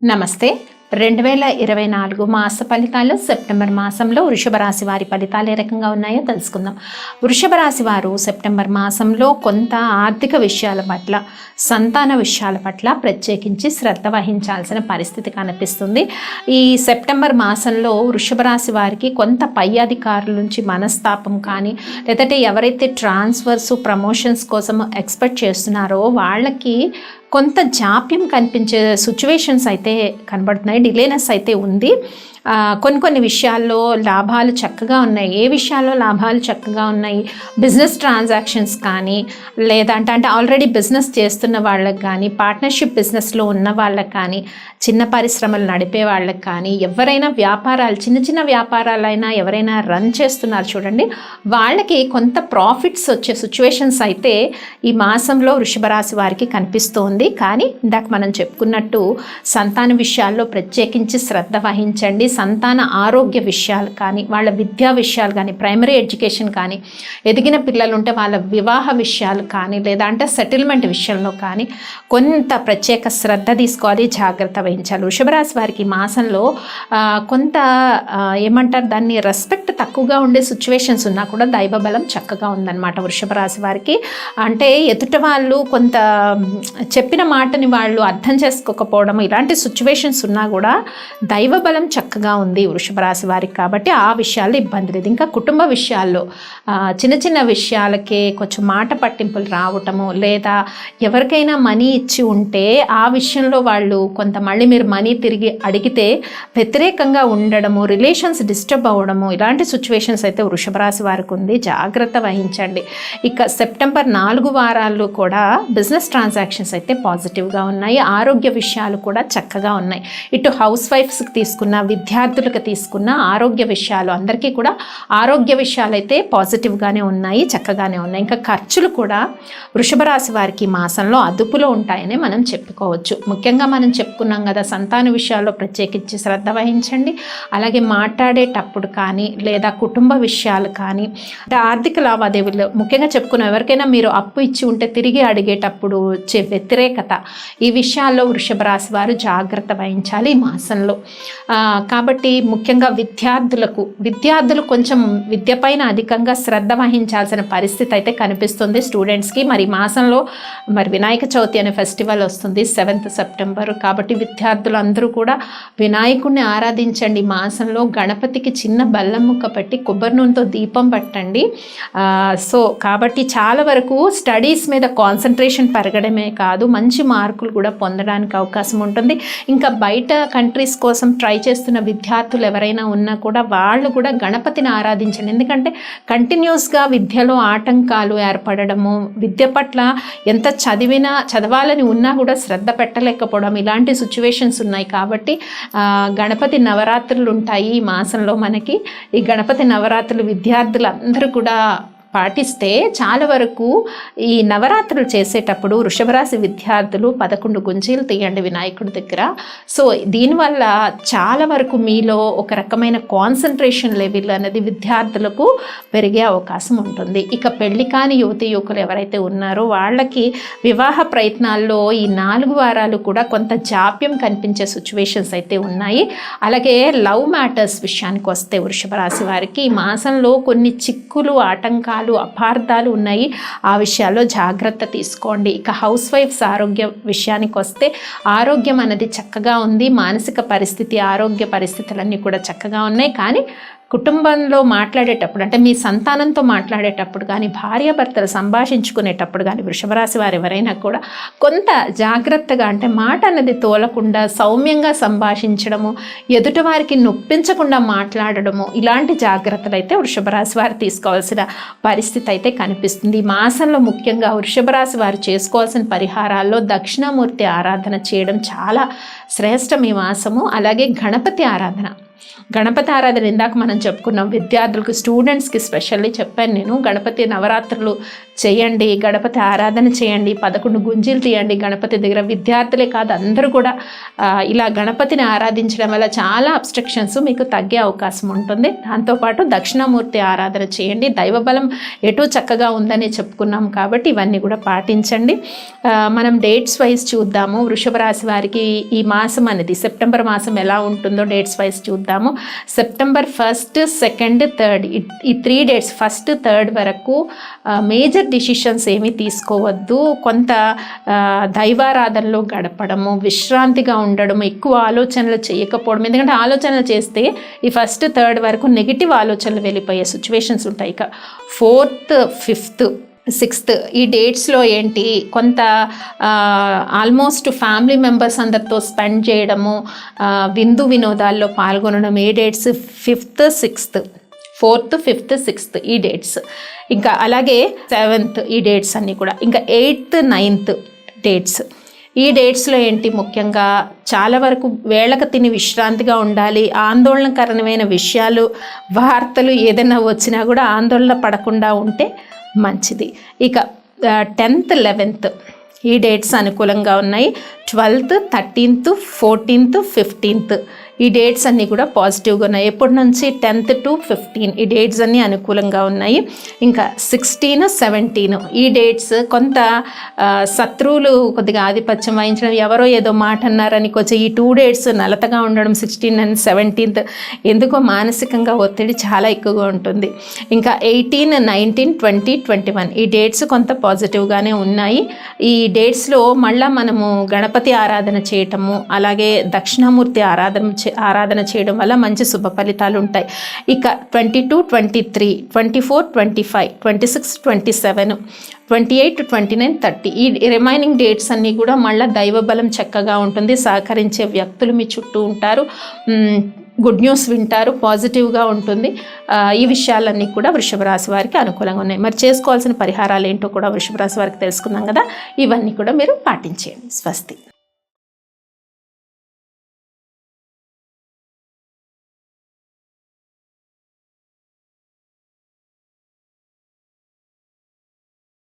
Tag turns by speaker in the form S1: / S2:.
S1: నమస్తే. 2024 మాస ఫలితాలు సెప్టెంబర్ మాసంలో వృషభ రాశి వారి ఫలితాలు ఏ రకంగా ఉన్నాయో తెలుసుకుందాం. వృషభ రాశి వారు సెప్టెంబర్ మాసంలో కొంత ఆర్థిక విషయాల పట్ల, సంతాన విషయాల పట్ల ప్రత్యేకించి శ్రద్ధ వహించాల్సిన పరిస్థితి కనిపిస్తుంది. ఈ సెప్టెంబర్ మాసంలో వృషభ రాశి వారికి కొంత పై అధికారుల నుంచి మనస్తాపం కానీ, లేదంటే ఎవరైతే ట్రాన్స్ఫర్స్, ప్రమోషన్స్ కోసం ఎక్స్పెక్ట్ చేస్తున్నారో వాళ్ళకి కొంత జాప్యం కనిపించే సిచ్యువేషన్స్ అయితే కనబడుతున్నాయి. డిలేనెస్ అయితే ఉంది. కొన్ని విషయాల్లో లాభాలు చక్కగా ఉన్నాయి. ఏ విషయాల్లో లాభాలు చక్కగా ఉన్నాయి? బిజినెస్ ట్రాన్సాక్షన్స్ కానీ, లేదంటే ఆల్రెడీ బిజినెస్ చేస్తున్న వాళ్ళకి కానీ, పార్ట్నర్షిప్ బిజినెస్లో ఉన్న వాళ్ళకి కానీ, చిన్న పరిశ్రమలు నడిపే వాళ్ళకి కానీ, ఎవరైనా వ్యాపారాలు, చిన్న వ్యాపారాలైనా ఎవరైనా రన్ చేస్తున్నారు చూడండి, వాళ్ళకి కొంత ప్రాఫిట్స్ వచ్చే సిచ్యువేషన్స్ అయితే ఈ మాసంలో వృషభ రాశి వారికి కనిపిస్తోంది. కానీ ఇందాక మనం చెప్పుకున్నట్టు సంతాన విషయాల్లో ప్రత్యేకించి శ్రద్ధ వహించండి. సంతాన ఆరోగ్య విషయాలు కానీ, వాళ్ళ విద్యా విషయాలు కానీ, ప్రైమరీ ఎడ్యుకేషన్ కానీ, ఎదిగిన పిల్లలు ఉంటే వాళ్ళ వివాహ విషయాలు కానీ, లేదంటే సెటిల్మెంట్ విషయంలో కానీ కొంత ప్రత్యేక శ్రద్ధ తీసుకోవాలి, జాగ్రత్త వహించాలి. వృషభరాశి వారికి మాసంలో కొంత ఏమంటారు దాన్ని, రెస్పెక్ట్ తక్కువగా ఉండే సిచ్యువేషన్స్ ఉన్నా కూడా దైవబలం చక్కగా ఉందన్నమాట వృషభరాశి వారికి. అంటే ఎదుట వాళ్ళు కొంత చెప్పిన మాటని వాళ్ళు అర్థం చేసుకోకపోవడం, ఇలాంటి సిచ్యువేషన్స్ ఉన్నా కూడా దైవబలం చక్కగా ఉంది వృషభ రాశి వారికి. కాబట్టి ఆ విషయాల్లో ఇబ్బంది లేదు. ఇంకా కుటుంబ విషయాల్లో చిన్న విషయాలకే కొంచెం మాట పట్టింపులు రావటము, లేదా ఎవరికైనా మనీ ఇచ్చి ఉంటే ఆ విషయంలో వాళ్ళు కొంత మళ్ళీ మీరు మనీ తిరిగి అడిగితే వ్యతిరేకంగా ఉండడము, రిలేషన్స్ డిస్టర్బ్ అవ్వడము, ఇలాంటి సిచ్యువేషన్స్ అయితే వృషభ రాశి వారికి ఉంది. జాగ్రత్త వహించండి. ఇక సెప్టెంబర్ 4 వారాల్లో కూడా బిజినెస్ ట్రాన్సాక్షన్స్ అయితే పాజిటివ్గా ఉన్నాయి. ఆరోగ్య విషయాలు కూడా చక్కగా ఉన్నాయి. ఇటు హౌస్ వైఫ్స్కి తీసుకున్న, విద్యార్థులకు తీసుకున్న ఆరోగ్య విషయాలు, అందరికీ కూడా ఆరోగ్య విషయాలు అయితే పాజిటివ్గానే ఉన్నాయి, చక్కగానే ఉన్నాయి. ఇంకా ఖర్చులు కూడా వృషభ రాశి వారికి మాసంలో అదుపులో ఉంటాయని మనం చెప్పుకోవచ్చు. ముఖ్యంగా మనం చెప్పుకున్నాం కదా, సంతాన విషయాల్లో ప్రత్యేకించి శ్రద్ధ వహించండి. అలాగే మాట్లాడేటప్పుడు కానీ, లేదా కుటుంబ విషయాలు కానీ, అంటే ఆర్థిక లావాదేవీలు ముఖ్యంగా చెప్పుకున్నాం. ఎవరికైనా మీరు అప్పు ఇచ్చి ఉంటే తిరిగి అడిగేటప్పుడు వచ్చే వ్యతిరేకత, ఈ విషయాల్లో వృషభ రాశి వారు జాగ్రత్త వహించాలి ఈ మాసంలో. కాబట్టి ముఖ్యంగా విద్యార్థులు కొంచెం విద్య పైన అధికంగా శ్రద్ధ వహించాల్సిన పరిస్థితి అయితే కనిపిస్తుంది స్టూడెంట్స్కి. మరి మాసంలో వినాయక చవితి అనే ఫెస్టివల్ వస్తుంది 7th సెప్టెంబర్. కాబట్టి విద్యార్థులందరూ కూడా వినాయకుడిని ఆరాధించండి. మాసంలో గణపతికి చిన్న బెల్లం ముక్క పెట్టి కొబ్బరి నూనెతో దీపం పట్టండి. కాబట్టి చాలా వరకు స్టడీస్ మీద కాన్సన్ట్రేషన్ పెరగడమే కాదు, మంచి మార్కులు కూడా పొందడానికి అవకాశం ఉంటుంది. ఇంకా బయట కంట్రీస్ కోసం ట్రై చేస్తున్న విద్యార్థులు ఎవరైనా ఉన్నా కూడా వాళ్ళు కూడా గణపతిని ఆరాధించండి. ఎందుకంటే కంటిన్యూస్గా విద్యలో ఆటంకాలు ఏర్పడము, విద్య పట్ల ఎంత చదవాలని ఉన్నా కూడా శ్రద్ధ పెట్టలేకపోవడం, ఇలాంటి సిచ్యువేషన్స్ ఉన్నాయి. కాబట్టి గణపతి నవరాత్రులు ఉంటాయి ఈ మాసంలో మనకి. ఈ గణపతి నవరాత్రులు విద్యార్థులందరూ కూడా పాటిస్తే చాలా వరకు ఈ నవరాత్రులు చేసేటప్పుడు వృషభరాశి విద్యార్థులు 11 గుంజీలు తీయండి వినాయకుడి దగ్గర. సో దీనివల్ల చాలా వరకు మీలో ఒక రకమైన కాన్సన్ట్రేషన్ లెవెల్ అనేది విద్యార్థులకు పెరిగే అవకాశం ఉంటుంది. ఇక పెళ్లి కాని యువతి యువకులు ఎవరైతే ఉన్నారో వాళ్ళకి వివాహ ప్రయత్నాల్లో ఈ 4 వారాలు కూడా కొంత జాప్యం కనిపించే సిచ్యువేషన్స్ అయితే ఉన్నాయి. అలాగే లవ్ మ్యాటర్స్ విషయానికి వస్తే వృషభ రాశి వారికి ఈ మాసంలో కొన్ని చిక్కులు, ఆటంకాలు, అపార్థాలు ఉన్నాయి. ఆ విషయాల్లో జాగ్రత్త తీసుకోండి. ఇక హౌస్ వైఫ్స్ ఆరోగ్య విషయానికి వస్తే ఆరోగ్యం అనేది చక్కగా ఉంది. మానసిక పరిస్థితి, ఆరోగ్య పరిస్థితులన్నీ కూడా చక్కగా ఉన్నాయి. కానీ కుటుంబంలో మాట్లాడేటప్పుడు, అంటే మీ సంతానంతో మాట్లాడేటప్పుడు కానీ, భార్యాభర్తలు సంభాషించుకునేటప్పుడు కానీ వృషభరాశి వారు ఎవరైనా కూడా కొంత జాగ్రత్తగా, అంటే మాట అనేది తోలకుండా సౌమ్యంగా సంభాషించడము, ఎదుటి వారికి నొప్పించకుండా మాట్లాడడము, ఇలాంటి జాగ్రత్తలు అయితే వృషభరాశి వారు తీసుకోవాల్సిన పరిస్థితి అయితే కనిపిస్తుంది. ఈ మాసంలో ముఖ్యంగా వృషభరాశి వారు చేసుకోవాల్సిన పరిహారాల్లో దక్షిణామూర్తి ఆరాధన చేయడం చాలా శ్రేష్టం ఈ మాసము. అలాగే గణపతి ఆరాధన ఇందాక మనం చెప్పుకున్నాం. విద్యార్థులకు, స్టూడెంట్స్కి స్పెషల్లీ చెప్పాను నేను. గణపతి నవరాత్రులు చేయండి, గణపతి ఆరాధన చేయండి, 11 గుంజీలు తీయండి గణపతి దగ్గర. విద్యార్థులే కాదు అందరూ కూడా ఇలా గణపతిని ఆరాధించడం వల్ల చాలా అబ్స్ట్రక్షన్స్ మీకు తగ్గే అవకాశం ఉంటుంది. దాంతోపాటు దక్షిణామూర్తి ఆరాధన చేయండి. దైవబలం ఎటు చక్కగా ఉందని చెప్పుకున్నాం కాబట్టి ఇవన్నీ కూడా పాటించండి. మనం డేట్స్ వైజ్ చూద్దాము. వృషభ రాశి వారికి ఈ మాసం అనేది సెప్టెంబర్ మాసం ఎలా ఉంటుందో డేట్స్ వైజ్ చూద్దాము. సెప్టెంబర్ 1, 2, 3 ఈ 3 డేట్స్ 1, 3 వరకు మేజర్ డిసిషన్స్ ఏమీ తీసుకోవద్దు. కొంత దైవారాధనలో గడపడము, విశ్రాంతిగా ఉండడం, ఎక్కువ ఆలోచనలు చేయకపోవడం. ఎందుకంటే ఆలోచనలు చేస్తే ఈ 1, 3 వరకు నెగిటివ్ ఆలోచనలు వెళ్ళిపోయే సిచ్యువేషన్స్ ఉంటాయి. ఇక 4th, 5th, 6th ఈ డేట్స్లో ఏంటి, కొంత ఆల్మోస్ట్ ఫ్యామిలీ మెంబర్స్ అందరితో స్పెండ్ చేయడము, విందు వినోదాల్లో పాల్గొనడం. ఏ dates 5th, 6th, 4th, 5th, 6th ఈ డేట్స్. ఇంకా అలాగే 7th ఈ డేట్స్ అన్నీ కూడా. ఇంకా 8th, 9th డేట్స్. ఈ డేట్స్లో ఏంటి, ముఖ్యంగా చాలా వరకు వేళకు తిని విశ్రాంతిగా ఉండాలి. ఆందోళనకరమైన విషయాలు, వార్తలు ఏదైనా వచ్చినా కూడా ఆందోళన పడకుండా ఉంటే మంచిది. ఇక 10th, 11th ఈ డేట్స్ అనుకూలంగా ఉన్నాయి. 12th, 13th, 14th, 15th ఈ డేట్స్ అన్నీ కూడా పాజిటివ్గా ఉన్నాయి. ఎప్పటి నుంచి 10th to 15 ఈ డేట్స్ అన్నీ అనుకూలంగా ఉన్నాయి. ఇంకా 16, 17 ఈ డేట్స్ కొంత శత్రువులు కొద్దిగా ఆధిపత్యం వహించడం, ఎవరో ఏదో మాట అన్నారని కొంచెం ఈ 2 డేట్స్ నలతగా ఉండడం. 16 and 17th ఎందుకో మానసికంగా ఒత్తిడి చాలా ఎక్కువగా ఉంటుంది. ఇంకా 18, 19, 20, 21 ఈ డేట్స్ కొంత పాజిటివ్గానే ఉన్నాయి. ఈ డేట్స్లో మళ్ళీ మనము గణపతి ఆరాధన చేయటము, అలాగే దక్షిణామూర్తి ఆరాధన చేయడం వల్ల మంచి శుభ ఫలితాలు ఉంటాయి. ఇక 22, 23, 24, 25, 26, 27, 28, 29, 30 ఈ రిమైనింగ్ డేట్స్ అన్నీ కూడా మళ్ళీ దైవబలం చక్కగా ఉంటుంది. సహకరించే వ్యక్తులు మీ చుట్టూ ఉంటారు. గుడ్ న్యూస్ వింటారు, పాజిటివ్గా ఉంటుంది. ఈ విషయాలన్నీ కూడా వృషభ రాశి వారికి అనుకూలంగా ఉన్నాయి. మరి చేసుకోవాల్సిన పరిహారాలు ఏంటో కూడా వృషభ రాశి వారికి తెలుసుకున్నాం కదా. ఇవన్నీ కూడా మీరు పాటించేయండి. స్వస్తి.